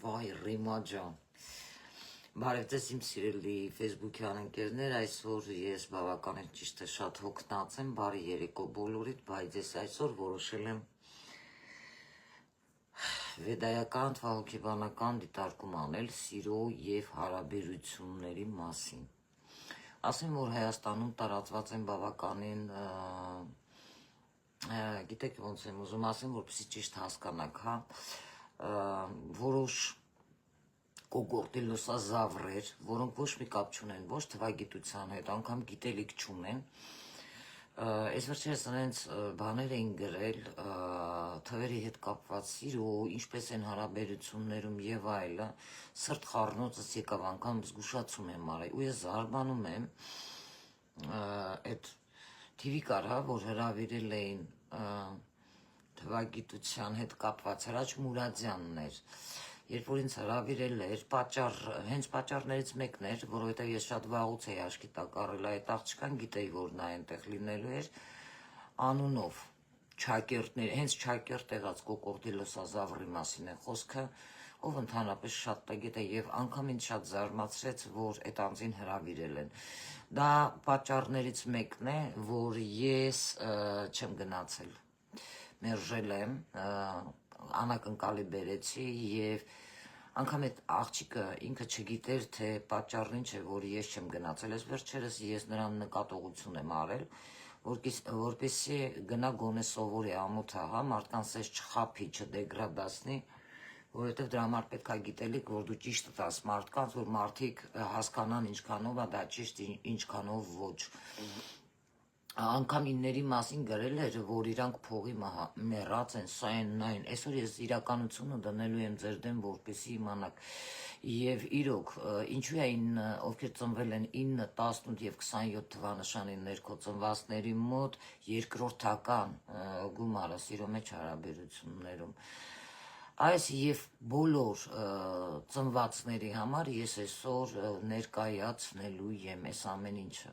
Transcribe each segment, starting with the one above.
Vay Rima ջան։ Բարև ձեզ իմ սիրելի Facebook-յան ընկերներ, այսօր ես բավականին ճիշտ է շատ հոգնած եմ, բարի երեկո բոլորիդ, բայց ես այսօր որոշել եմ վեդայական հոգեբանական դիտարկում անել սիրո եւ հարաբերությունների մասին։ Ասեմ, որ Հայաստանում տարածված են բավականին գիտեք ոնց եմ ուզում ասեմ, որպեսզի ճիշտ հասկանաք, հա, որոշ կոկորդի լուսազավրեր, որոնք ոչ մի կապ չունեն, ոչ թվագիտության հետ, անգամ գիտելիք չունեն, այս վերջերս նրանց բաներ էին գրել թվերի հետ կապված սիրո, ինչպես են հարաբերություններում եւ այլը, սրտ խառնոցս եկավ անգամ զգուշացում եմ արել, ու ես զարմանում եմ այդ TV կար, հա, որ հրավիրել էին թվագիտության հետ կապված Հրաչ Մուրադյանն էր, երբ որ ինձ հրավիրել էր, հենց պատճառներից մեկն էր, որովհետև ես շատ վաղուց էի աչքի տակ առել այդ աղջկան, գիտեի, որ նա այնտեղ լինելու էր, անունով Չակերտներ, հենց Չակերտ եղած կոկորդի լուսազավրի մասին է խոսքը, ով ընդհանրապես շատ տգետ է եւ անգամ ինձ շատ զարմացրեց, որ այդ անձին հրավիրել են։ Դա պատճառներից մեկն է, որ ես չեմ գնացել։ Մերժել եմ, անակնկալի բերեցի եւ անգամ այդ աղջիկը ինքը չգիտեր, թե պատճառն ինչ է, որ ես չեմ գնացել։ Այս վերջերս ես նրան նկատողություն եմ արել, որպեսզի գնա գոնե սովորի ամոթը, հա, մարդկանց էս չխափի, չդեգրադացնի, որովհետև դրա համար պետք է գիտելիք, որ դու ճիշտ տաս մարդկանց, որ մարդիկ հասկանան ինչքանով է դա ճիշտ, ինչքանով ոչ։ Անգամ ինների մասին գրել էր, որ իրանք փողի մեռած են, սա են, նա են, այսօր ես իրականությունը դնելու եմ ձեր դեմ, որպեսզի իմանաք։ Եվ իրոք, ինչու էին, ովքեր ծնվել են 9, 18 եւ 27 թվանշանի ներքո ծնվածների մոտ երկրորդական գումարը սիրո մեջ հարաբերություններում։ Այս եւ բոլոր ծնվածների համար ես այսօր ներկայացնելու եմ այս ամեն ինչը։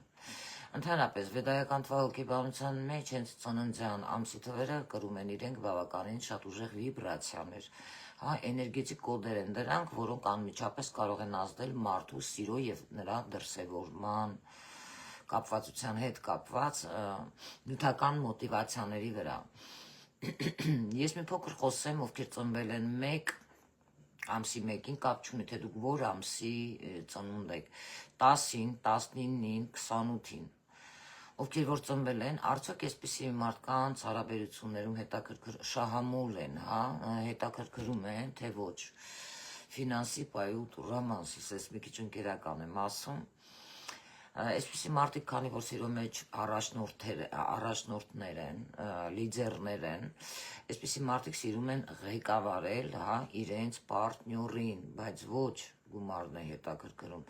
Ընդհանրապես վեդայական թվահոգեբանության մեջ հենց ծննդյան ամսի թվերը կրում են իրենք բավականին շատ ուժեղ վիբրացիաներ, հա, էներգետիկ կոդեր են դրանք, որոնք անմիջապես կարող են ազդել մարդու սիրո եւ նրա դրսևորման կապվածության հետ կապված նյութական մոտիվացիաների վրա։ Ես մի փոքր խոսեմ, ովքեր ծնվել են 1 ամսի 1-ին, կապ չունի, թե դուք որ ամսի ծնունդ եք, 10-ին, 19-ին, 28-ին, ովքեր որ ծնվել են, արդյոք այսպիսի մարդկանց հարաբերություններում շահամոլ են, հա, հետաքրքրում են, թե ոչ, ֆինանսի, պայուտ, ռոմանսի, ես մի քիչ ընկերական եմ ասում, այսպիսի մարդիկ, քանի որ սիրո մեջ առաջնորդներ են, լիդերներ են, այսպիսի մարդիկ սիրում են ղեկավարել, հա, իրենց պարտնյորին, բայց ոչ գումարն է հետաքրքրում։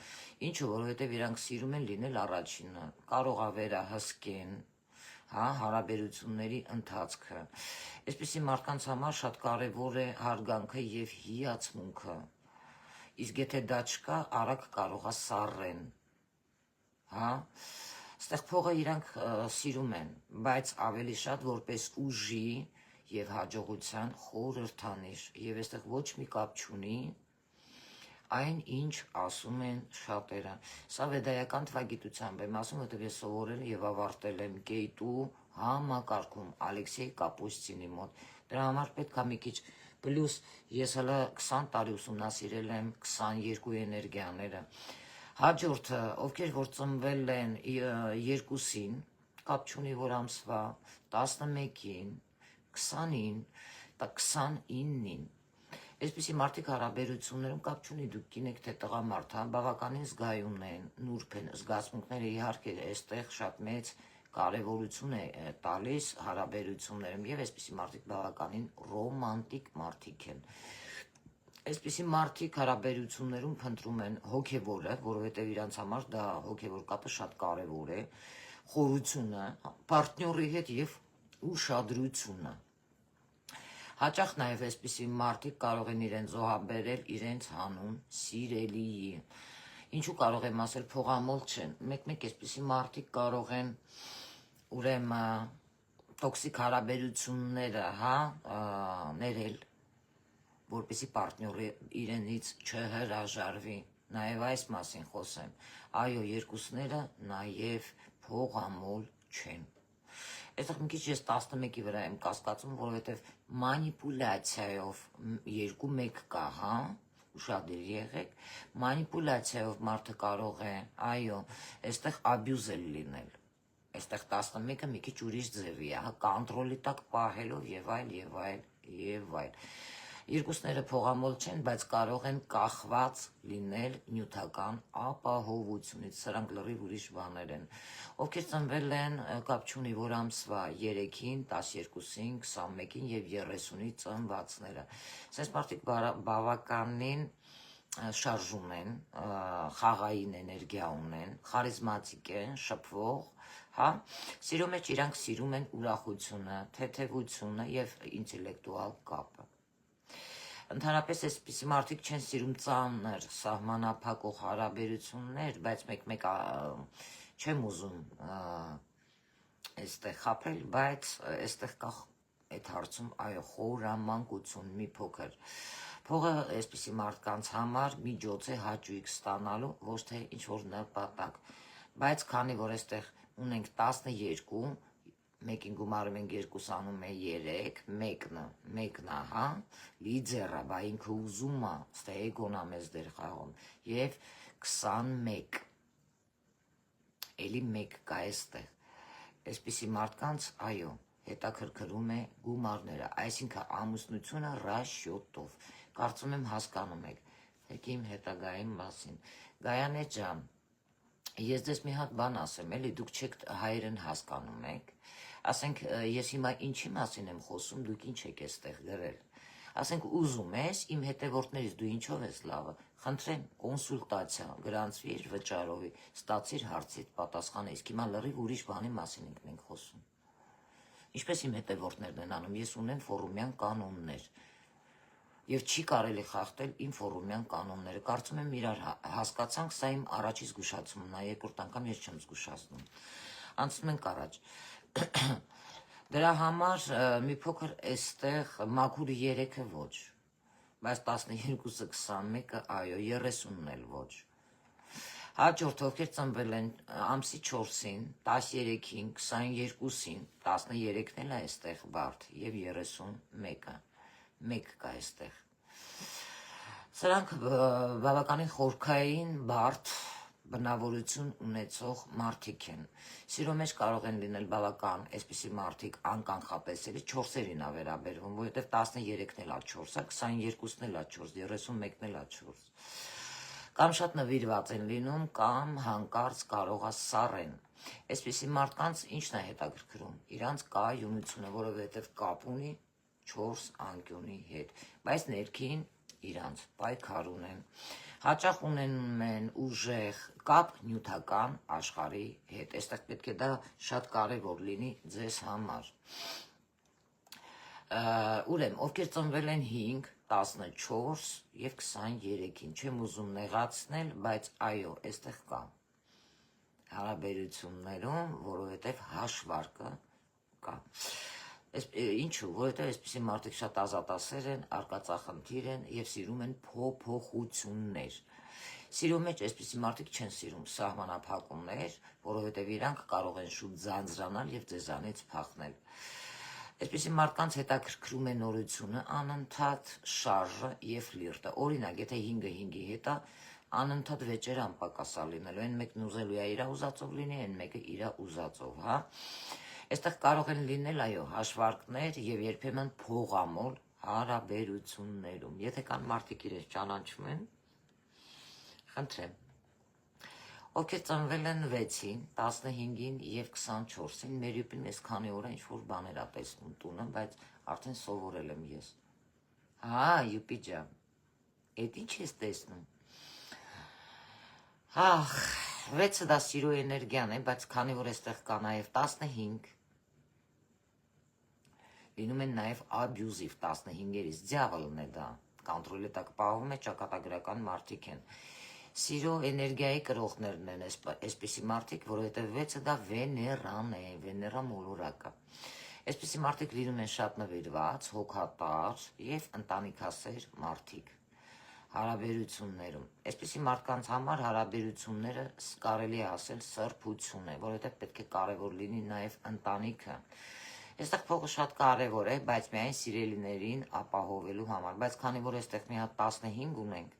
Ինչու, որովհետև իրանք սիրում են լինել առաջինը, կարող է վերահսկեն, հա, հարաբերությունների ընթացքը։ Այսպիսի մարդկանց համար շատ կարևոր է հարգանքը եւ հիացմունքը։ Իսկ եթե դա չկա, արագ կարող է սառեն։ Հա, ստեղ փողը իրանք սիրում են, բայց ավելի շատ որպես ուժի եւ հաջողության խորհրդանիշ, եւ այստեղ ոչ մի կապ չունի այն, ինչ ասում են շատերը։ Սա վեդայական թվագիտությամբ եմ ասում, որտեղ ես սովորել եւ ավարտել եմ Կեյտու համակարգում Ալեքսեյ Կապուստինի մոտ։ Դրա համար պետք է մի քիչ պլյուս ես հələ 20 տարի ուսումնասիրել եմ 22 էներգիաները։ Հաջորդը, ովքեր որ ծնվել են 2-ին, կապ չունի որ ամսվա, 11-ին, 20-ին, 29-ին, այսպիսի մարդիկ հարաբերություններում կապ չունի դուք կին եք թե տղամարդ, հա, բավականին զգայուն են, նուրբ են, զգացմունքները իհարկե այստեղ շատ մեծ կարևորություն է տալիս հարաբերություններում եւ այսպիսի մարդիկ բավականին ռոմանտիկ մարդիկ են։ Այսպիսի մարդիկ հարաբերություններում փնտրում են հոգևորը, որովհետև իրանց համար դա հոգևոր կապը շատ կարևոր է, խորությունը, պարտնյորի հետ եւ ուշադրությունը։ Հաճախ նաեւ այսպիսի մարդիկ կարող են իրեն զոհաբերել իրենց հանուն սիրելիի։ Ինչու կարող եմ ասել փողամոլ չեն։ Մեկ-մեկ այսպիսի մարդիկ կարող են ուրեմն տոքսիկ հարաբերությունները, հա, ներել։ որպեսզի պարտնյորը իրենից չհրաժարվի։ Նաև այս մասին խոսեմ։ Այո, երկուսները նաև փողամոլ չեն։ Այստեղ մի քիչ ես 11-ի վրա եմ կասկածում, որովհետև մանիպուլյացիայով երկու մեկ կա, հա, ուշադիր եղեք, մանիպուլյացիայով մարդը կարող է, այո, այստեղ աբյուզել լինել։ Այստեղ 11-ը մի քիչ ուրիշ ձևի է, հա, կոնտրոլի տակ պահելով եւ այլ եւ այլ եւ այլ։ Երկուսները փողամոլ չեն, բայց կարող են կախված լինել նյութական ապահովությունից, սրանք լրիվ ուրիշ բաներ են։ Ովքեր ծնվել են, կապ չունի, որ ամսվա 3-ին, 12-ին, 21-ին եւ 30-ի ծնվածները։ Սենց մարդիկ բավականին շարժում են, խաղային էներգիա ունեն, խարիզմատիկ են, շփվող, հա, սիրո մեջ իրանք սիրում են ուրախությունը, թեթևությունը եւ ինտելեկտուալ կապը։ Ընդհանրապես այսպիսի մարդիկ չեն սիրում ծանր սահմանափակող հարաբերություններ, բայց մեկ-մեկ չեմ ուզում այստեղ խաբել, բայց այստեղ կա այդ հարցում, այո, խորամանկություն մի փոքր։ Փողը այսպիսի մարդկանց համար միջոց է հաճույք ստանալու, ոչ թե ինչ-որ նպատակ։ Բայց քանի որ այստեղ ունենք 12, մեկին գումարում ենք 2 անում է 3, մեկն ահա, լիդերը, բա ինքը ուզում է, ստե էգոն է մեզ դեր խաղում, և 21, էլի մեկ կա էստեղ, այսպիսի մարդկանց, այո, հետաքրքրում է գումարները, այսինքն ամուսնությունը ռաշյոտով, կարծում եմ հասկանում եք, եք իմ հետագային մասին, Գայանե ջան, ես ձեզ մի հատ բան ասեմ, էլի դուք չեք հայերեն հասկանում եք, ասենք ես հիմա ինչի մասին եմ խոսում, դուք ինչ եք էստեղ գրել, ասենք ուզում ես, իմ հետևորդներից դու ինչով ես լավը, խնդրեմ կոնսուլտացիա, գրանցվիր վճարովի, ստացիր հարցիդ պատասխանը, իսկ հիմա լրիվ ուրիշ բանի մասին ենք խոսում, ինչպես իմ հետևորդներն են անում, ես ունեմ ֆորումյան կանոններ, և չի կարելի խախտել իմ ֆորումյան կանոնները, կարծում եմ իրար հասկացանք, սա իմ առաջի զգուշացումն է, երկրորդ անգամ ես չեմ զգուշացնում, անցնում ենք առաջ, դրա համար մի փոքր այստեղ մաքուր 3-ը ոչ, բայց 12-ը 21-ը այո, 30-ն էլ ոչ, հաջորդ ովքեր ծնվել են ամսի 4-ին, 13-ին, 22-ին, 13-ն էլ է այստեղ բարդ և 31-ը, մեկ կա այստեղ, սրանք բավականին խորքային բարդ բնավորություն ունեցող մարդիկ են, սիրո մեջ կարող են լինել բավական այսպիսի մարդիկ անկանխատեսելի 4-երին է վերաբերվում, որովհետև 13-ն էլ է 4, 22-ն էլ է 4, 31-ն էլ է 4, կամ շատ նվիրված են լինում, կամ հանկարծ կարող է սառեն, այսպիսի մարդկանց ինչն է հետաքրքրում, իրանց կայունությունը, որովհետև կապ ունի 4 անկյունի հետ, բայց ներքին իրանց պայքար ունեն, հաճախ ունենում են ուժեղ կապ նյութական աշխարհի հետ, այստեղ պետք է դա շատ կարևոր լինի ձեզ համար, ուրեմն, ովքեր ծնվել են 5, 14 և 23-ին, չեմ ուզում նեղացնել, բայց այո, այստեղ կա հարաբերություններում, որովհետև հաշվարկը կա, ինչու, որովհետև այսպիսի մարդիկ շատ ազատասեր են, արկածախնդիր են և սիրում են փոփոխություններ, սիրո մեջ այսպիսի մարդիկ չեն սիրում սահմանափակումներ, որովհետև իրանք կարող են շուտ ձանձրանալ և ձեզանից փախնել, այսպիսի մարդկանց հետաքրքրում է նորությունը, անընդհատ շարժը և ֆլիրտը, օրինակ, եթե 5-ը 5-ի հետ է, անընդհատ վեճերը անպակասա լինելու, այն մեկն ուզելու է իրա ուզածով լինի, այն մեկը իրա ուզածով, հա, այստեղ կարող են լինել, այո, հաշվարկներ և երբեմն փողամոլ հարաբերություններում, եթե կան մարդիկ իրենց ճանաչում են, խնդրեմ, ովքեր ծնվել են 6-ին, 15-ին և 24-ին, մեր յուպին ես քանի օր ինչ-որ բաներ ա տեսնում տունը, բայց արդեն սովորել եմ ես, հա, յուպի ջան, էդ ինչ ես տեսնում, ահ, 6-ը դա սիրո էներգիան է, բայց քանի որ այստեղ կա նաև 15, լինում են նաև աբյուզիվ 15-երից, դյավոլն է դա, կոնտրոլի տակ պահում է, ճակատագրական մարդիկ են, սիրո էներգիայի կրողներն են այսպիսի մարդիկ, որովհետև 6-ը դա Վեներան է, Վեներա մոլորակը, Այսպիսի մարդիկ լինում են շատ նվիրված, հոգատար եւ ընտանիքասեր մարդիկ հարաբերություններում։ Այսպիսի մարդկանց համար հարաբերությունները կարելի է ասել սրբություն է, որովհետև պետք է կարևոր լինի նաև ընտանիքը։ Այստեղ փողը շատ կարևոր է, բայց միայն սիրելիներին ապահովելու համար, բայց քանի որ այստեղ մի հատ 15 ունենք,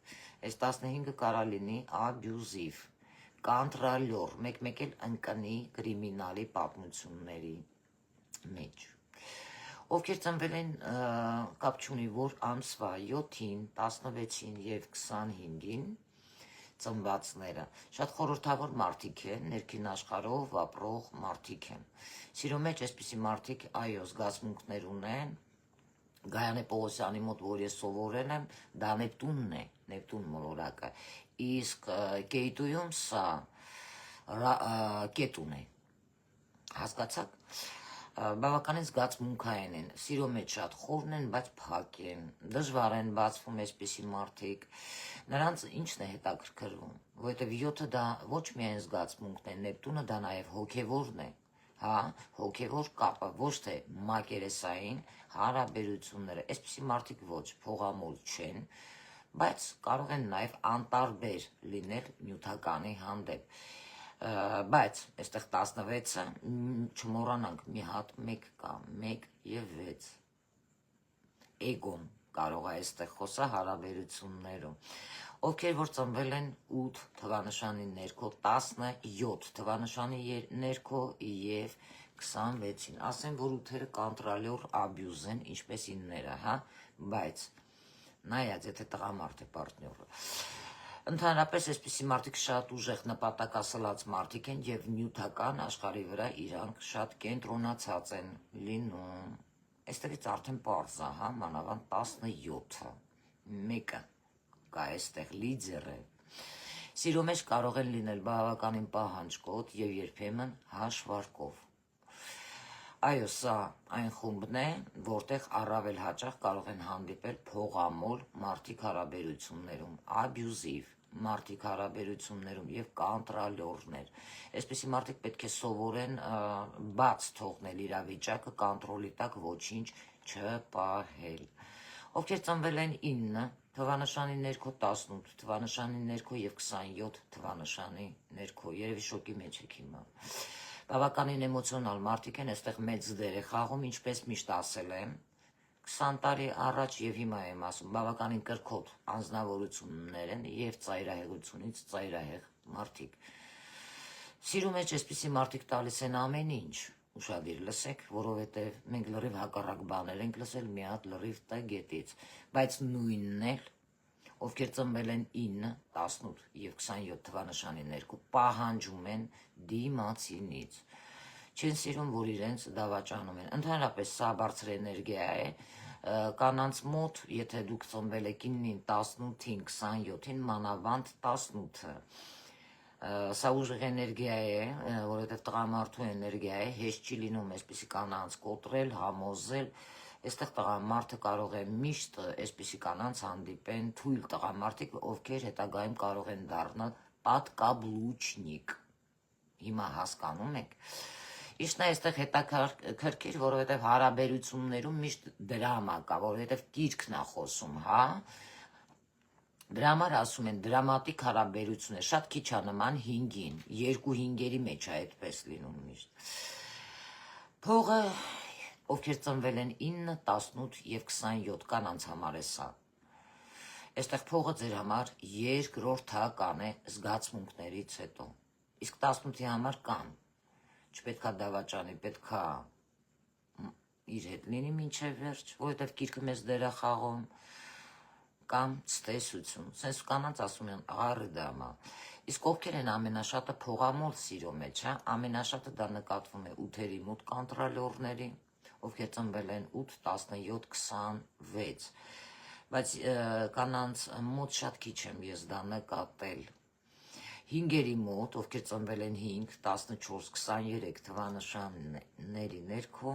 այս 15-ը կարա լինի աբյուզիվ, կոնտրոլյոր, մեկ-մեկ էլ ընկնի կրիմինալի պատմությունների մեջ։ Ովքեր ծնվել են կապ չունի, որ ամսվա 7-ին, 16-ին եւ 25-ին ծնվածները շատ խորհրդավոր մարդիկ են, ներքին աշխարհով ապրող մարդիկ են։ Սիրո մեջ այսպիսի մարդիկ այո զգացմունքներ ունեն։ Գայանե Պողոսյանի մոտ, որ ես սովորել եմ, դա Նեպտունն է, Նեպտուն մոլորակը։ Իսկ Կեյտույում սա կետուն է։ Հասկացաք։ Բավականին զգացմունքային են, սիրո մեջ շատ խորն են, բայց փակ են, դժվար են բացվում այսպիսի մարդիկ։ Նրանց ինչն է հետաքրքրվում, որովհետև 7-ը դա ոչ միայն զգացմունքն է, Նեպտունը դա նաև հոգևորն է, հա, հոգևոր կապը, ոչ թե մակերեսային հարաբերությունները։ Այսպիսի մարդիկ ոչ փողամոլ չեն, բայց կարող են նաև անտարբեր լինել նյութականի հանդեպ։ Բայց այստեղ 16-ը չմոռանանք մի հատ 1 կա, 1 եւ 6։ Էգոն կարող է այստեղ խոսա հարաբերություններում։ Ովքեր որ ծնվել են 8 թվանշանի ներքո, 17 թվանշանի ներքո եւ 26-ին, ասեն, որ 8-երը կոնտրոլյոր աբյուզ են, ինչպես 9-ները, հա, բայց նայած, եթե տղամարդ է պարտները։ Ընդհանրապես այսպիսի մարդիկ շատ ուժեղ նպատակասլաց մարդիկ են եւ նյութական աշխարհի վրա իրանք շատ կենտրոնացած են լինում։ Այստեղից արդեն պարզ է, հա, մանավանդ 17-ը, 1-ը կա այստեղ լիդեր է։ Սիրո մեջ կարող են լինել բավականին պահանջկոտ եւ երբեմն հաշվարկով։ Այո, սա այն խումբն է, որտեղ առավել հաճախ կարող են հանդիպել փողամոլ մարդիկ հարաբերություններում, աբյուզիվ մարդիկ հարաբերություններում եւ կոնտրոլյորներ։ Այսպիսի մարդիկ պետք է սովորեն բաց թողնել իրավիճակը, կոնտրոլի տակ ոչինչ չպահել։ Ովքեր ծնվել են 9 թվանշանի ներքո, 18 թվանշանի ներքո եւ 27 թվանշանի ներքո, երևի շոկի մեջ եք հիմա։ Բավականին էմոցիոնալ մարդիկ են, այստեղ մեծ դեր է խաղում, ինչպես միշտ ասել եմ, 20 տարի առաջ եւ հիմա եմ ասում, բավականին կրքոտ անձնավորություններ են եւ ծայրահեղությունից ծայրահեղ մարդիկ։ Սիրո մեջ այսպիսի մարդիկ տալիս են ամեն ինչ, ուշադիր լսեք, որովհետեւ մենք լրիվ հակառակ բաներ ենք լսել մի հատ լրիվ տգետից, բայց նույնն էլ ովքեր ծնվել են 9, 18 եւ 27 թվանշանի ներքո, պահանջում են դիմացինից։ Չեն սիրում, որ իրենց դավաճանում են։ Ընդհանրապես սա բարձր էներգիա է, կանանց մոտ, եթե դուք ծնվել եք 9-ին, 18-ին, 27-ին, մանավանդ 18-ը, սա ուժեղ էներգիա է, որովհետև տղամարդու էներգիա է, հեշտ չի լինում այսպիսի կանանց կոտրել, համոզել։ Այստեղ տղամարդը կարող է միշտ այսպիսի կանանց հանդիպեն թույլ տղամարդիկ, ովքեր հետագայում կարող են դառնալ պատկաբլուչնիկ։ Հիմա հասկանում եք։ Իշն է այստեղ հետաքրքիր, որովհետև հարաբերություններում միշտ դրամա կա, որովհետև գիրքն է խոսում, հա։ Դրա համար ասում են դրամատիկ հարաբերություն է, շատ քիչ է նման 5-ին, 2 5-երի մեջ է այդպես լինում միշտ։ Փողը ովքեր ծնվել են 9, 18 եւ 27 կանանց համար է սա։ Այստեղ փողը ձեր համար երկրորդական է զգացմունքներից հետո։ Իսկ 18-ի համար կան։ Չպետքա դավաճանի, պետքա իր հետ լինի մինչև վերջ, որովհետև գիրքը մեզ դեր է խաղում, կամ ցտեսություն։ Սենց կանանց ասում են աղարդամա։ Իսկ ովքեր են ամենաշատը փողամոլ սիրո մեջ, հա, ամենաշատը դա նկատվում է 8-երի մոտ կոնտրոլյորների, ովքեր ծնվել են 8, 17, 26, բայց կանանց մոտ շատ քիչ եմ ես դա նկատել։ 5-երի մոտ, ովքեր ծնվել են 5, 14, 23 թվանշանների ներքո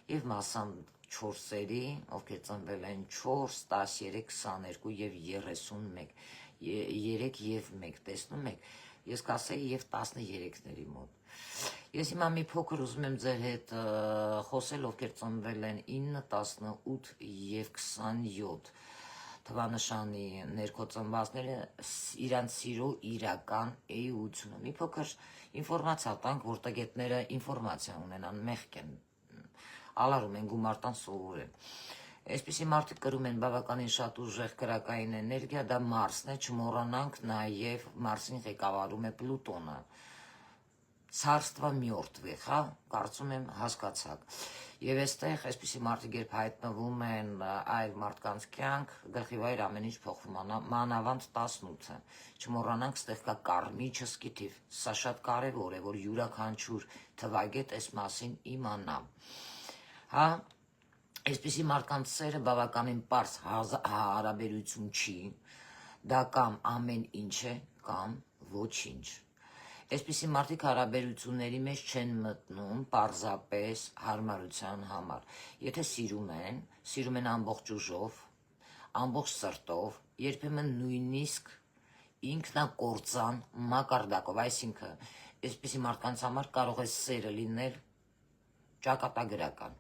եւ մասամբ 4-երի, ովքեր ծնվել են 4, 13, 22 եւ 31, 3 եւ 1, տեսնում եք, ես կասեի եւ 13-ների մոտ։ Ես հիմա մի փոքր ուզում եմ ձեր հետ խոսել, ովքեր ծնվել են 9, 18 և 27 թվանշանի ներքո ծնվածները, իրանց սիրո իրական էությունը։ Մի փոքր ինֆորմացիա տանք, որ տգետները ինֆորմացիա ունենան, մեղք են, ալարում են, գումար տան սովորեն։ Այսպիսի մարդիկ կրում են բավականին շատ ուժեղ կրակային էներգիա, դա Մարսն է, չմոռանանք նաև Մարսին ղեկավարում է Պլուտոնը։ Царство մертвых, հա, կարծում եմ հասկացաք։ Եվ այստեղ այսպիսի մարդիկ երբ հայտնվում են այլ մարդկանց կյանք, գլխի վայր ամեն ինչ փոխվում, մանավանդ 18-ը։ Չմոռանանք, ստեղ կա կարմիչսկի թիվ։ Սա շատ կարևոր է, որ յուրաքանչյուր թվագետ այս մասին իմանա։ Հա, այսպիսի մարդկանց սերը բավականին պարզ հարաբերություն չի, դա կամ ամեն ինչ է, կամ ոչինչ։ Այսպիսի մարդիկ հարաբերությունների մեջ չեն մտնում պարզապես հարմարության համար։ Եթե սիրում են ամբողջ ուժով, ամբողջ սրտով, երբեմն նույնիսկ ինքնակործան մակարդակով, այսինքն այսպիսի մարդկանց համար կարող է սերը լինել ճակատագրական։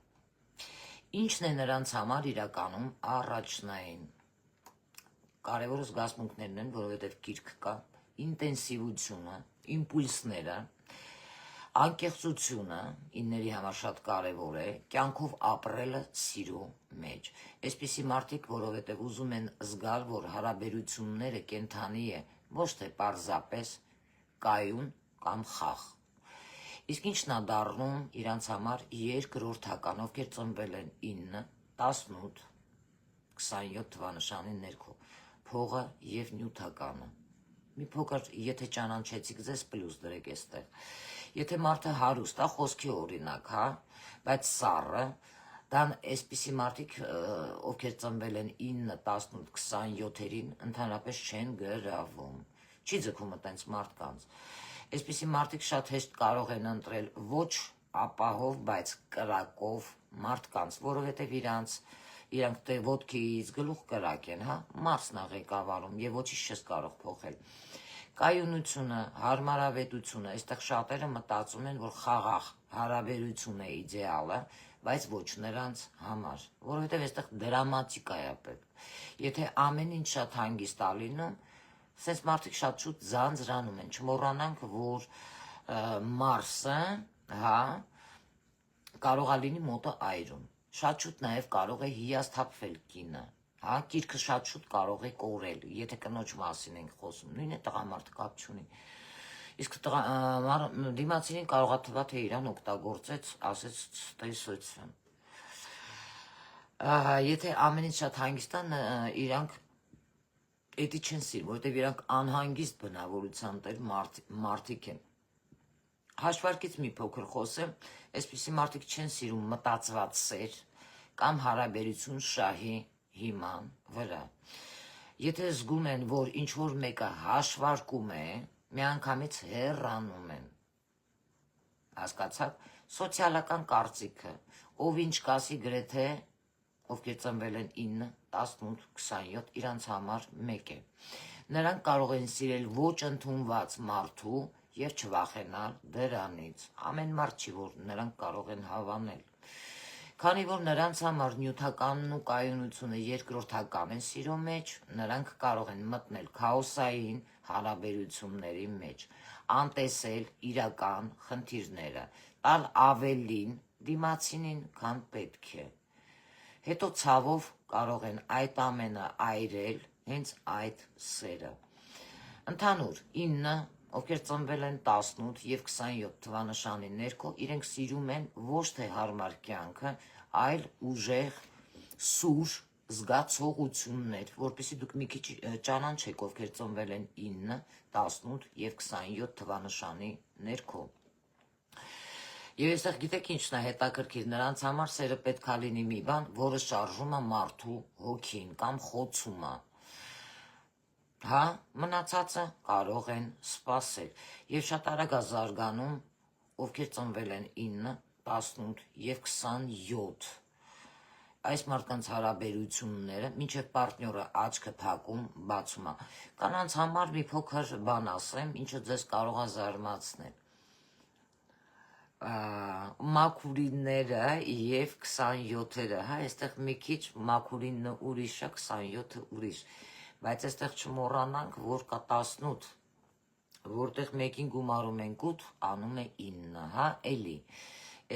Ինչն է նրանց համար իրականում առաջնային։ Կարևորը զգացմունքներն են, որովհետև գիրք կա, ինտենսիվությունը, իմպուլսները, անկեղծությունը ինների համար շատ կարևոր է, կյանքով ապրելը սիրո մեջ։ Այսպիսի մարդիկ, որովհետև ուզում են զգալ, որ հարաբերությունները կենդանի է, ոչ թե պարզապես կայուն կամ խաղ։ Իսկ ինչն է դառնում իրանց համար երկրորդական, ովքեր ծնվել են 9, 18, 27 թվանշանի ներքո, փողը և նյութականը։ Մի փոքր, եթե ճանաչեցիք ձեզ, պլյուս դրեք այստեղ։ Եթե մարդը հարուստ է, խոսքի օրինակ, հա, բայց սառը, դա այսպիսի մարդիկ, ովքեր ծնվել են 9, 18, 27-երին, ընդհանրապես չեն գրավում։ Չի ձգում տենց մարդկանց։ Այսպիսի մարդիկ շատ հեշտ կարող են ընտրել ոչ ապահով, բայց կրակով մարդկանց, որովհետև իրանք ոտքից գլուխ կրակ են, հա, Մարսն է ղեկավարում և ոչինչ չես կարող փոխել։ Կայունությունը, հարմարավետությունը, այստեղ շատերը մտածում են, որ խաղաղ հարաբերություն է իդեալը, բայց ոչ նրանց համար, որովհետև այստեղ դրամատիկա է պետք։ Եթե ամեն ինչ շատ հանգիստ է լինում, սենց մարդիկ շատ շուտ ձանձրանում են, չմոռանանք, որ Մարսը, հա, կարող է լինի մոտը այրում, շատ շուտ նաև կարող է հիասթափվել կինը, հա, գիրքը շատ շուտ կարող է կորել, եթե կնոջ մասին ենք խոսում, նույն է տղամարդը կապ չունի։ Իսկ դիմացինին կարող է թվա, թե իրան օգտագործեց, ասեց տեսություն։ Եթե ամեն ինչ շատ հանգիստ է, իրանք էդի չեն սիրում, որովհետև իրանք անհանգիստ բնավորության տեր մարդիկ են։ Հաշվարկից մի փոքր խոսեմ, այսպիսի մարդիկ չեն սիրում մտածված սեր կամ հարաբերություն շահի հիման վրա։ Եթե զգում են, որ ինչ-որ մեկը հաշվարկում է, միանգամից հեռանում են։ Հասկացաք, սոցիալական կարծիքը, ով ինչ կասի գրեթե, ովքեր ծնվել են 9, 18, 27, իրանց համար մեկ է։ Նրանք կարող են սիրել ոչ ընդունված մարդու և չվախենալ դրանից։ Ամեն մարդ չի, որ նրանք կարող են հավանել։ Քանի որ նրանց համար նյութականն ու կայունությունը երկրորդական են սիրո մեջ, նրանք կարող են մտնել քաոսային հարաբերությունների մեջ, անտեսել իրական խնդիրները, տալ ավելին դիմացինին, քան պետք է։ Հետո ցավով կարող են այդ ամենը այրել հենց այդ սերը։ Ընդհանուր 9, ովքեր ծնվել են 18 և 27 թվանշանի ներքո, իրենք սիրում են ոչ թե հարմար կյանքը, այլ ուժեղ, սուր զգացողություններ, որպեսզի դուք մի քիչ ճանաչեք, ովքեր ծնվել են 9, 18 և 27 թվանշանի ներքո։ Եվ այստեղ գիտեք ինչն է հետաքրքիր, նրանց համար սերը պետք է լինի մի բան, որը շարժում է մարդու հոգին կամ խոցում է։ Հա, մնացածը կարող են սպասել։ Եվ շատ արագ է զարգանում, ովքեր ծնվել են 9, 18 և 27։ Այս մարդկանց հարաբերությունները, մինչև պարտնյորը աչքը փակում, բացում է։ Կանանց համար մի փոքր բան ասեմ, ինչը ձեզ կարող է զարմացնել։ մաքուրինները եւ 27-երը, հա, այստեղ մի քիչ մաքուրինը ուրիշ է, 27-ը ուրիշ, բայց այստեղ չմոռանանք, որ կա 18, որտեղ մեկին գումարում ենք 8, անում է 9, հա, էլի,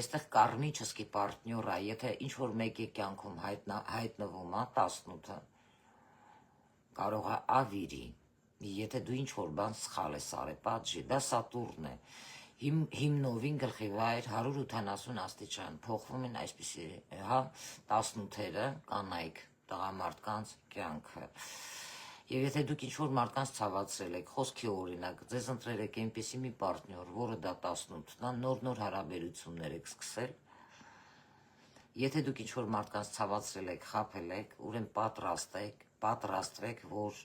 այստեղ կարմիչսկի պարտնյորա, եթե ինչ-որ մեկի կյանքում հայտնվում է 18-ը, կարող է ավիրի, եթե դու ինչ-որ բան սխալ ես արել, պատժի, դա Սատուրն է, հիմնովին գլխի վայր 180 աստիճան փոխվում են այսպիսի, հա, 18-երը կանայք տղամարդկանց կյանքը։ Եվ եթե դուք ինչ-որ մարդկանց ցավացրել եք, խոսքի օրինակ, ձեզ ընտրել եք այնպիսի մի պարտնյոր, որը դա 18-ն է, նոր հարաբերություններ եք սկսել, եթե դուք ինչ-որ մարդկանց ցավացրել եք, խաբել եք, ուրեմն պատրաստվեք, որ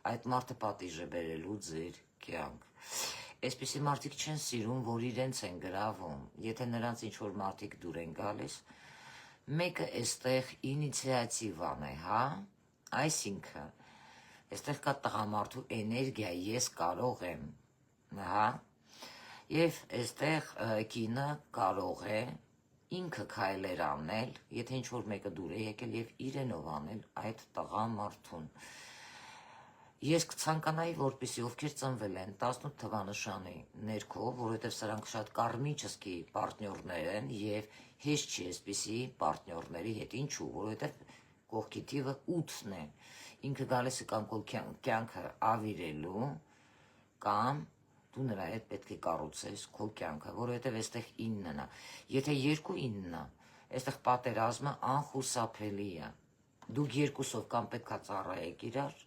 այդ մարդը պատիժ է բերելու ձեր կյանք։ Այսպիսի մարդիկ չեն սիրում, որ իրենց են գրավում, եթե նրանց ինչ-որ մարդիկ դուր են գալիս, մեկը այստեղ ինիցիատիվան է, հա, այսինքն, այստեղ կա տղամարդու էներգիա, ես կարող եմ, հա, և այստեղ կինը կարող է ինքը քայլեր անել, եթե ինչ-որ մեկը դուր է եկել և իրենով անել այդ տղամարդուն։ Ես կցանկանայի, որպեսզի ովքեր ծնվել են 18 թվանշանի ներքո, որովհետև սրանք շատ կարմիչսկի պարտնյորներ են և հեշտ չի այսպիսի պարտնյորների հետ, ինչու, որովհետև կողքի թիվը 8-ն է, ինքը գալիս է կամ քո կյանքը ավիրելու, կամ դու նրա հետ պետք է կառուցես քո կյանքը, որովհետև այստեղ 9-ն է, եթե 2-9-ն է, այստեղ պատերազմը անխուսափելի է, դուք երկուսով կամ պետք է ծառայեք իրար,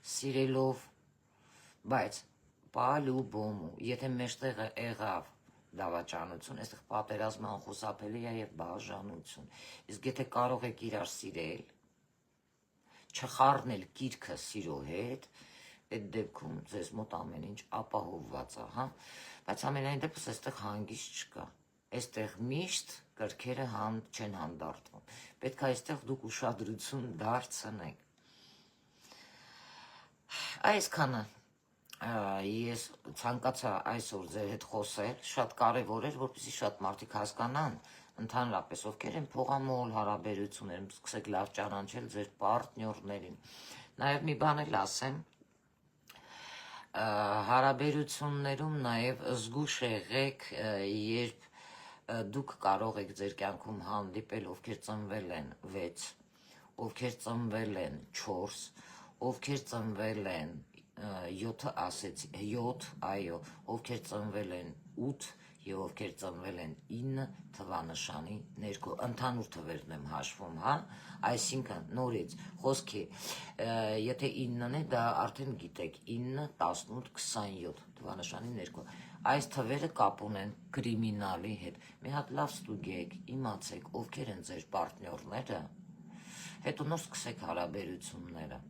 սիրելով, բայց պալուբոմու, եթե մեջտեղը եղավ դավաճանություն, այստեղ պատերազմը անխուսափելի է և բաժանություն, իսկ եթե կարող եք իրար սիրել, չխառնել գիրքը սիրո հետ, այդ դեպքում ձեզ մոտ ամեն ինչ ապահովված է, հա, բայց ամենայն դեպս այստեղ հանգիստ չկա, այստեղ միշտ կրքերը չեն հանդարտվում, պետք է այստեղ դուք ուշադրություն դարձնեք։ Այսքանը ես ցանկացա այսօր ձեր հետ խոսել, շատ կարևոր էր, որպեսզի շատ մարդիկ հասկանան, ընդհանրապես ովքեր են փողամոլ հարաբերություններում, սկսեք լավ ճանաչել ձեր պարտնյորներին։ Նաև մի բան էլ ասեմ, հարաբերություններում նաև զգուշ եղեք, երբ դուք կարող եք ձեր կյանքում հանդիպել, ովքեր ծնվել են 6, ովքեր ծնվել են 4, ովքեր ծնվել են 7, ասեցի, 7, այո, ովքեր ծնվել են 8 և ովքեր ծնվել են 9 թվանշանի ներքո, ընդհանուր թվերն եմ հաշվում, հա, այսինքն նորից խոսքի, եթե 9-ն է, դա արդեն գիտեք, 9, 18, 27 թվանշանի ներքո, այս թվերը կապ ունեն կրիմինալի հետ, մի հատ լավ ստուգեք, իմացեք, ովքեր են ձեր պարտնյորները, հետո նոր սկսեք հարաբերությունները,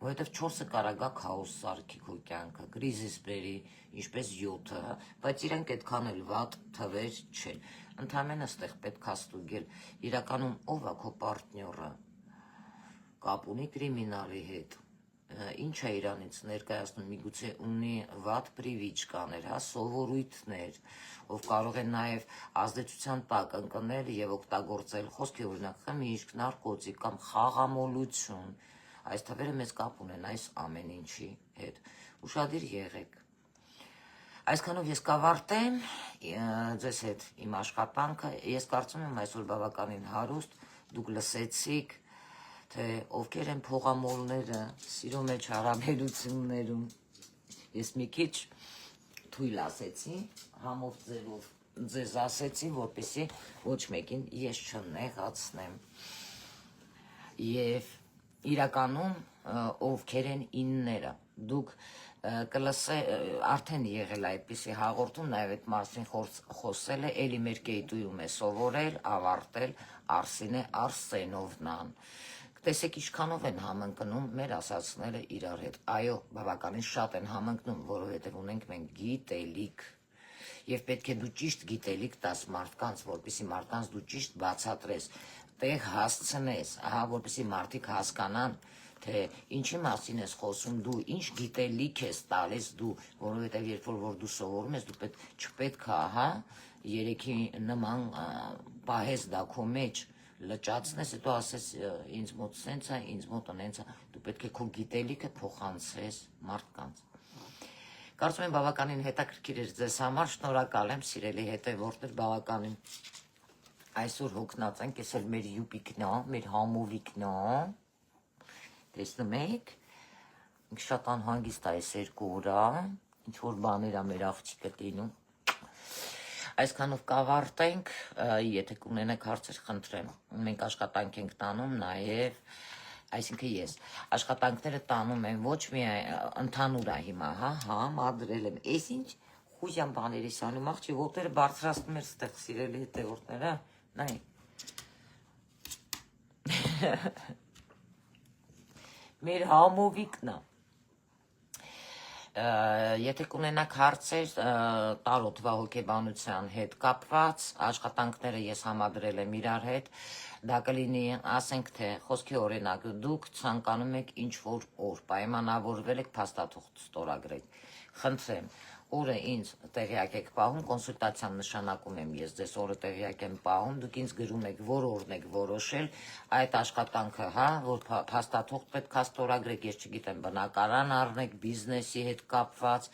որովհետև 4-ը կարա գա քաոս սարքի քո կյանքը, կրիզիս բերի, ինչպես 7-ը, բայց իրանք այդքան էլ վատ թվեր չեն, ընդամենը ստեղ պետք է ստուգել, իրականում ով է քո պարտնյորը, կապ ունի կրիմինալի հետ, ինչ է իրանից ներկայացնում, միգուցե ունի վատ պրիվիջկաներ, հա, սովորույթներ, ով կարող է նաև ազդեցության տակ ընկնել և օգտագործել, խոսքի օրինակ խմիչք, նարկոտիկ կամ խաղամոլություն, այս թվերը մեզ կապ ունեն այս ամեն ինչի հետ, ուշադիր եղեք։ Այսքանով ես կավարտեմ ձեզ հետ իմ աշխատանքը, ես կարծում եմ այսօր բավականին հարուստ, դուք լսեցիք, թե ովքեր են փողամոլները սիրո մեջ հարաբերություններում, ես մի քիչ թույլ ասեցի, համով ձևով ձեզ ասեցի, որպեսզի ոչ մեկին ես չնեղացնեմ, և իրականում ովքեր են 9-ները, դուք արդեն եղել այդպիսի հաղորդում, նաև այդ մասին խոսել է, էլի մեր կեյտույում է սովորել, ավարտել Արսինե Արսենովնան, տեսեք ինչքանով են համընկնում մեր ասածները իրար հետ, այո, բավականին շատ են համընկնում, որովհետև ունենք մենք գիտելիք, և պետք է դու ճիշտ գիտելիք տաս մարդկանց, որպեսզի մարդկանց դու ճիշտ բացատրես, տեղ հասցնես, որպեսզի մարդիկ հասկանան, թե ինչի մասին ես խոսում դու, ինչ գիտելիք ես տալիս դու, որովհետև երբ որ դու սովորում ես, դու չպետք է, հա, երեքի նման պահես դա քո մեջ, լճացնես, հետո ասես ինձ մոտ սենց է, ինձ մոտ նենց է, դու պետք է քո գիտելիքը փոխանցես մարդկանց։ Կարծում եմ բավականին հետաքրքիր էր ձեզ համար, շնորհակալ եմ, սիրելի հետևորդներ, բավականին այսօր հոգնած ենք, ես էլ մեր յուպիկն է, մեր համովիկն է, տեսնում եք, ինք շատ անհանգիստ է այս 2 օրա, ինչ-որ բաներ է մեր աղջիկը տինում, այսքանով կավարտենք, եթե կունենեք հարցեր, խնդրեմ, մենք աշխատանք ենք տանում, նաև, այսինքն ես, աշխատանքները տանում եմ, ոչ միայն ընդհանուր է հիմա, համադրել եմ, ես ինչ խուժյան բաների սանում, աղջի, ոտերը բարձրացնում էր ստեղ, սիրելի հետևորդները, նայ, մեր համովիկն է, եթե կունենաք հարցեր տարօթվա հոգեբանության հետ կապված, աշխատանքները ես համադրել եմ իրար հետ, դա կլինի, ասենք թե, խոսքի օրինակ, դուք ցանկանում եք ինչ-որ օր, պայմանավորվել եք փաստաթուղթ ստորագրեք, խնդրեմ, օրը ինձ տեղյակ եք պահում, կոնսուլտացիան նշանակում եմ ես ձեզ օրը տեղյակ եմ պահում, դուք ինձ գրում եք, որ օրն եք որոշել, այդ աշխատանքը, հա, որ փաստաթուղթ պետք է ստորագրեք, ես չգիտեմ, բնակարան առնեք, բիզնեսի հետ կապված,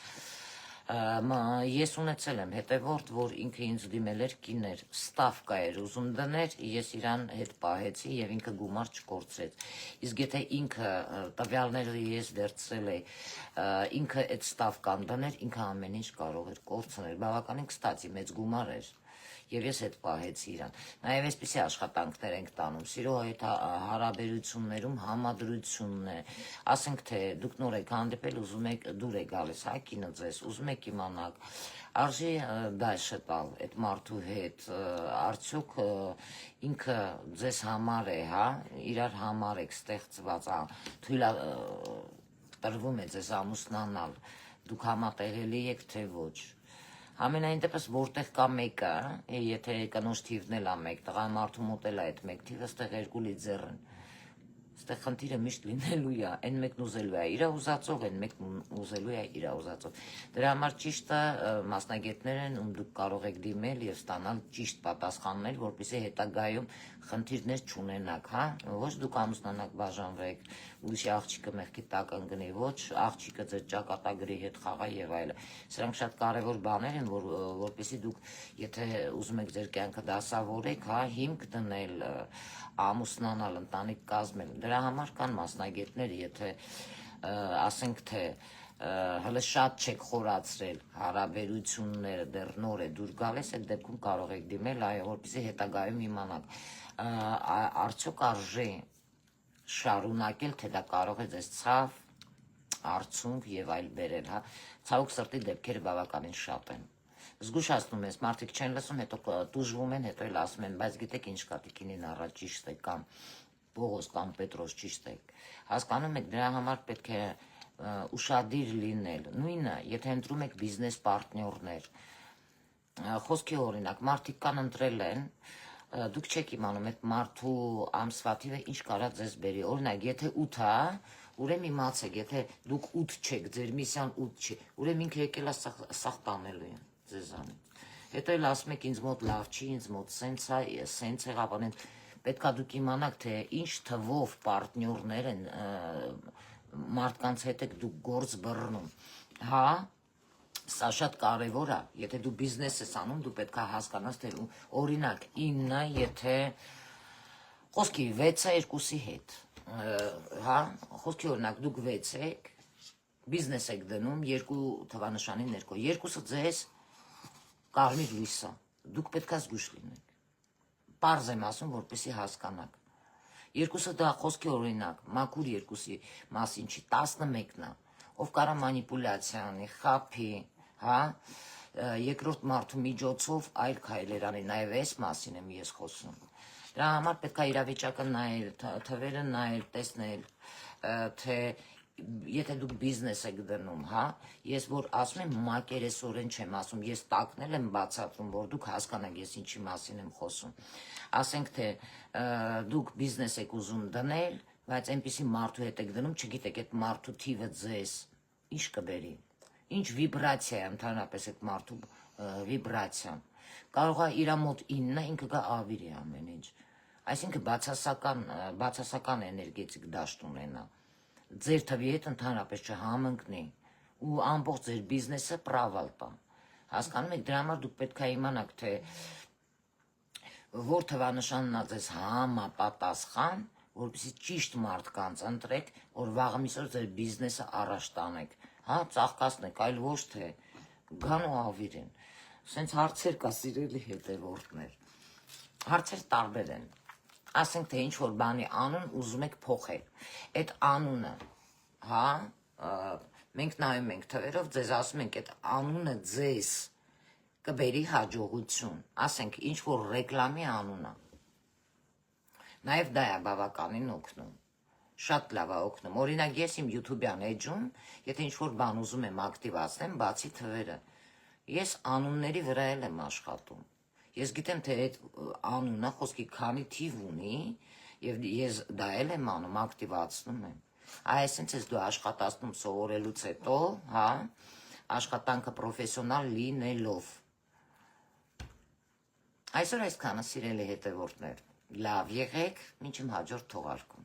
ես ունեցել եմ հետևորդ, որ ինքը ինձ դիմել էր կիներ, ստավկա էր ուզում դներ, ես իրան հետ պահեցի և ինքը գումար չկորցրեց, իսկ եթե ինքը տվյալները ես վերցրել է, ինքը այդ ստավկան դներ, ինքը ամեն ինչ կարող էր կորցնել, բավականին կստացի մեծ գումար էր, և ես հետ պահեցի իրան, նաև այսպիսի աշխատանքներ ենք տանում, սիրո այդ հարաբերություններում համադրությունն է, ասենք թե դուք նոր եք հանդիպել, ուզում եք դուր է գալիս, հա, կինը ձեզ, ուզում եք իմանալ, արժի դաշը տալ այդ մարդու հետ, արդյոք ինքը ձեզ համար է, հա, իրար համար եք ստեղծված, տրվում է ձեզ ամուսնանալ, դուք համատեղելի եք, թե ոչ, ամենայն դեպս որտեղ կա մեկը, եթե կնոջ թիվն էլ ա մեկ, տղամարդու մոտ էլ ա այդ մեկ թիվը, ստեղ երկու լիձեր են, ստեղ խնդիրը միշտ լինելու է, այն մեկն ուզելու է իրա ուզածով, այն մեկն ուզելու է իրա ուզածով, դրա համար ճիշտը մասնագետներ են, ում դուք կարող եք դիմել և ստանալ ճիշտ պատասխաններ, որպեսզի հետագայում խնդիրներ չունենաք, հա, ոչ դուք ամուսնանաք բաժանվեք, ուրիշի աղջիկը մեղքի տակ ընկնի, ոչ աղջիկը ձեր ճակատագրի հետ խաղա եւ այլն։ Սրանք շատ կարևոր բաներ են, որպեսզի դուք, եթե ուզում եք ձեր կյանքը դասավորեք, հա, հիմք դնել, ամուսնանալ, ընտանիք կազմել, դրա համար կան մասնագետներ, եթե ասենք թե հələ շատ չեք խորացրել հարաբերությունները դեռ նոր է դուր գալիս, այդ դեպքում կարող եք դիմել, այո, որպեսզի հետագայում իմանաք, արդյոք արժե շարունակել, թե դա կարող է ձեզ ցավ, արցունք եւ այլ բերել, հա, ցավոք սրտի դեպքերը բավականին շատ են։ Զգուշացնում ես, մարդիկ չեն լսում, հետո տուժվում են, հետո էլ ասում են, բայց գիտեք ինչ կա տիկինին առաջ ճիշտ է, կամ Պողոս կամ Պետրոս ճիշտ է։ Հասկանում եք, դրա համար պետք է ուշադիր լինել։ Նույնը, եթե ընտրում եք բիզնես պարտներներ, խոսքի օրինակ, մարդիկ կան ընտրել են, դուք չեք իմանում այդ մարդու ամսվա թիվը ինչ կարա ձեզ բերի։ Օրինակ, եթե 8 է, ուրեմն իմացեք, եթե դուք 8 չեք, ձեր միսիան 8 չի, ուրեմն ինքը եկել է սաղ տանելու են ձեզանից։ Հետո էլ ասում եք ինձ մոտ լավ չի, ինձ մոտ սենց եղավ, պետք է դուք իմանաք, թե ինչ թվով պարտներներ են մարդկանց հետ եք դուք գործ բռնում, հա, սա շատ կարևոր է, եթե դու բիզնես ես անում, դու պետք է հասկանաս, թե օրինակ 9-ը, եթե խոսքի 6-ը 2-ի հետ, հա, խոսքի օրինակ դուք 6 եք, բիզնես եք դնում 2 թվանշանի ներքո, 2-ը ձեզ կարմիր լույսը, դուք պետք է զգույշ լինեք, պարզ եմ ասում, որպեսզի հասկանաք, 2-ը դա խոսքի օրինակ, մաքուր 2-ի մասին չի, 11-ն է, ով կարա մանիպուլյացիա անի, խաբի, հա, երկրորդ մարդու միջոցով այլ քայլեր անի, նաև այս մասին եմ ես խոսում, դրա համար պետք է իրավիճակը նայել, թվերը նայել, տեսնել, թե եթե դուք բիզնես եք դնում, հա, ես որ ասում եմ մակերեսորեն չեմ ասում, ես տակնել եմ բացատրում, որ դուք հասկանաք ես ինչի մասին եմ խոսում, ասենք թե դուք բիզնես եք ուզում դնել, բայց այնպիսի մարդու հետ եք դնում, չգիտեք այդ մարդու թիվը ձեզ ինչ կբերի, ինչ վիբրացիա է ընդհանրապես այդ մարդու վիբրացիան, կարող է իր մոտ 9-ը, ինքը գա ավիրի ամեն ինչ, այսինքն բացասական էներգետիկ դաշտ ունենա, ձեր թվի հետ ընդհանրապես չհամընկնի ու ամբողջ ձեր բիզնեսը պրավալ տա, հասկանում եք, դրա համար դուք պետք է իմանաք, թե որ թվանշանն է ձեզ համապատասխան, որպեսզի ճիշտ մարդկանց ընտրեք, որ վաղը միսօր ձեր բիզնեսը առաջ տանեք, հա, ծաղկացնեք, այլ ոչ թե գան ու ավիրեն։ Սենց հարցեր կա, սիրելի հետևորդներ, հարցեր տարբեր են, ասենք թե ինչ-որ բանի անուն ուզում եք փոխել, այդ անունը, հա, մենք նայում ենք թվերով, ձեզ ասում ենք, այդ անունը ձեզ կբերի հաջողություն, ասենք ինչ-որ ռեկլամի անունը, նաև դա է բավականին օգնում, շատ լավ է օգնում, օրինակ ես իմ YouTube-յան էջում, եթե ինչ-որ բան ուզում եմ ակտիվացնեմ, բացի թվերը, ես անունների վրա էլ եմ աշխատում, ես գիտեմ, թե այդ անունը խոսքի քանի թիվ ունի, և ես դա էլ եմ անում, ակտիվացնում եմ, այսինց ես դու աշխատացնում սովորելուց հետո, հա, աշխատանքը պրոֆեսիոնալ լինելով, այսօր այսքանը սիրելի հետևորդներ, լավ եղեք, մինչև հաջորդ թողարկում։